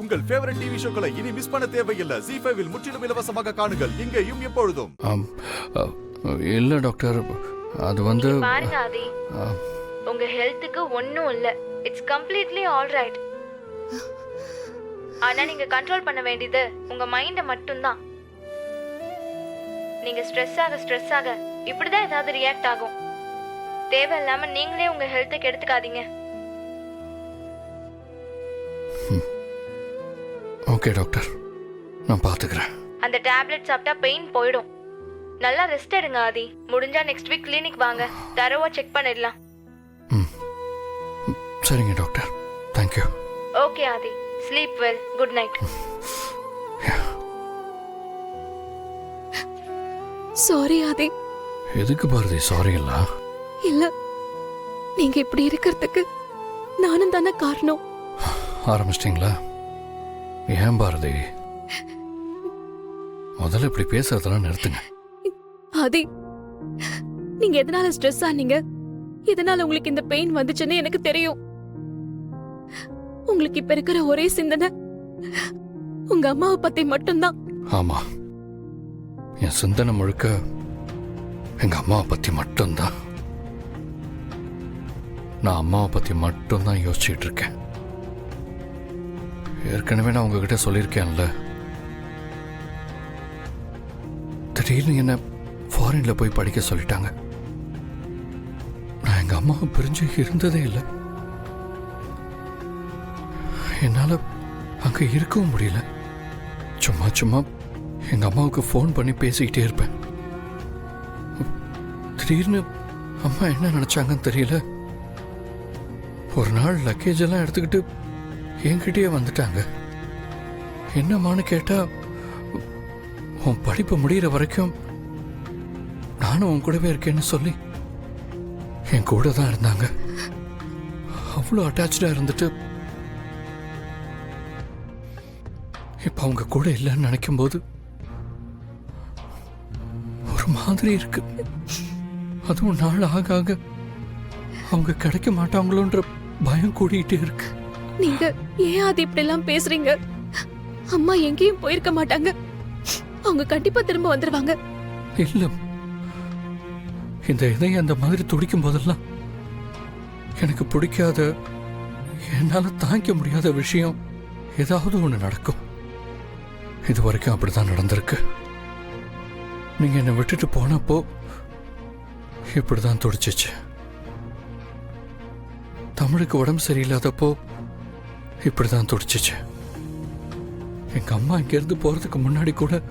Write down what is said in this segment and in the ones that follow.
உங்கள் favourite TV ஷோக்களை இனி miss பண்ண தேவையில்லை. ZEE5 இல் முற்றிலும் இலவசமாக காணுங்கள். இங்கேயும் எப்பொழுதும். இல்ல டாக்டர், அது வந்து பாருங்க ஆதி, உங்க ஹெல்த்துக்கு ஒண்ணும் இல்ல. It's completely all right. ஆனா நீங்க கண்ட்ரோல் பண்ண வேண்டியது உங்க மைண்ட மட்டும்தான். நீங்க ஸ்ட்ரெஸ் ஆக இப்படிதான் ஏதாவது ரியாக்ட் ஆகும். தேவையில்லாம நீங்களே உங்க ஹெல்த்தை கெடுத்துக்காதீங்க. ஓகே டாக்டர், நான் பாத்துக்கிறேன். அந்த டேப்லெட் சாப்பிட்டா பெயின் போயிடும். நல்லா ரெஸ்ட் எடுங்க ஆதி. முடிஞ்சா நெக்ஸ்ட் வீக் கிளினிக் வாங்க, தரவா செக் பண்ணிடலாம். சரிங்க doctor, thank you. Okay Aadhi, sleep well. Good night. Sorry Aadhi. எதுக்கு பாரதி சாரி? இல்ல, நீங்க இப்படி இருக்கிறதுக்கு நானும் தானே காரணம். ஆரம்பிச்சிட்டீங்களா? ஏன் பாரதி, முதல்ல இப்படி பேசுறதெல்லாம் நிறுத்துங்க. ஆதி, நீங்க எதனால ஸ்ட்ரெஸ் ஆனீங்க, எதனால உங்களுக்கு இந்த பெயின் வந்துச்சுன்னு எனக்கு தெரியும். உங்களுக்கு இப்ப இருக்கிற ஒரே சிந்தனை உங்க அம்மாவை பத்தி மட்டும்தான். ஆமா, என் சிந்தனை முழுக்க எங்க அம்மாவை பத்தி மட்டும்தான். நான் அம்மாவை பத்தி மட்டும்தான் யோசிச்சுட்டு இருக்கேன். ஏற்கனவே நான் உங்ககிட்ட சொல்லியிருக்கேன்ல, திடீர்னு என்ன ஃபாரின்ல போய் படிக்க சொல்லிட்டாங்க. நான் எங்க அம்மாவை பிரிஞ்சு இருந்ததே இல்லை. என்னால அங்க இருக்கவும் முடியல. சும்மா சும்மா எங்க அம்மாவுக்கு ஃபோன் பண்ணி பேசிக்கிட்டே இருப்பேன். திடீர்னு அம்மா என்ன நினைச்சாங்கன்னு தெரியல, ஒரு நாள் லக்கேஜ் எல்லாம் எடுத்துக்கிட்டு என்கிட்டயே வந்துட்டாங்க. என்னம்மான்னு கேட்டா, உன் படிப்பு முடிகிற வரைக்கும் நானும் உன் கூடவே இருக்கேன்னு சொல்லி என் கூட தான் இருந்தாங்க. அவ்வளோ அட்டாச்சா இருந்துட்டு இப்ப அவங்க கூட இல்லைன்னு நினைக்கும் போது ஒரு மாதிரி இருக்கு. அதுவும் நாள் ஆக ஆக அவங்க கிடைக்க மாட்டாங்களோன்ற பயம் கூடிட்டே இருக்கு. நீங்க ஏன் அது இப்படி எல்லாம் பேசுறீங்க? அம்மா எங்கேயும் போயிருக்க மாட்டாங்க. அவங்க கண்டிப்பா திரும்ப வந்துருவாங்க. இல்ல, இந்த இதயம் அந்த மாதிரி துடிக்கும் போதெல்லாம் எனக்கு பிடிக்காத, என்னால தாங்கிக்க முடியாத விஷயம் ஏதாவது ஒண்ணு நடக்கும். இது வரைக்கும் அப்படிதான் நடந்திருக்கு. நீங்க என்னை விட்டுட்டு போனப்போ இப்படிதான் துடிச்சிச்சு. தமிழுக்கு உடம்பு சரியில்லாதப்போ இப்படிதான் துடிச்சிச்சு. எங்க அம்மா இங்க இருந்து போறதுக்கு முன்னாடி கூட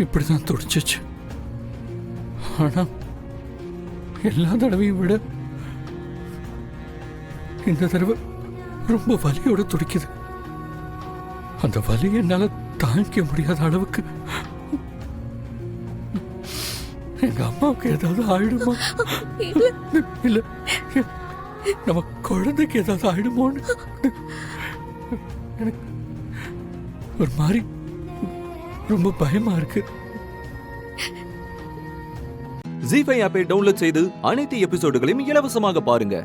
இப்படிதான் துடிச்சிச்சு. ஆனா எல்லா தடவையும் விட இந்த தடவை ரொம்ப வலியோட துடிக்குது. அந்த வலி என்னால தாங்கிக்க முடியாத அளவுக்கு. எங்க அம்மாவுக்கு ஏதாவது ஆயிடுமா? இல்ல, நம்ம குழந்தைக்கு ஏதாவது ஆயிடுமோன்னு எனக்கு ஒரு மாதிரி ரொம்ப பயமா இருக்கு. ZEE5 ஆப்பை டவுன்லோட் செய்து அனைத்து எபிசோடுகளையும் இலவசமாக பாருங்க.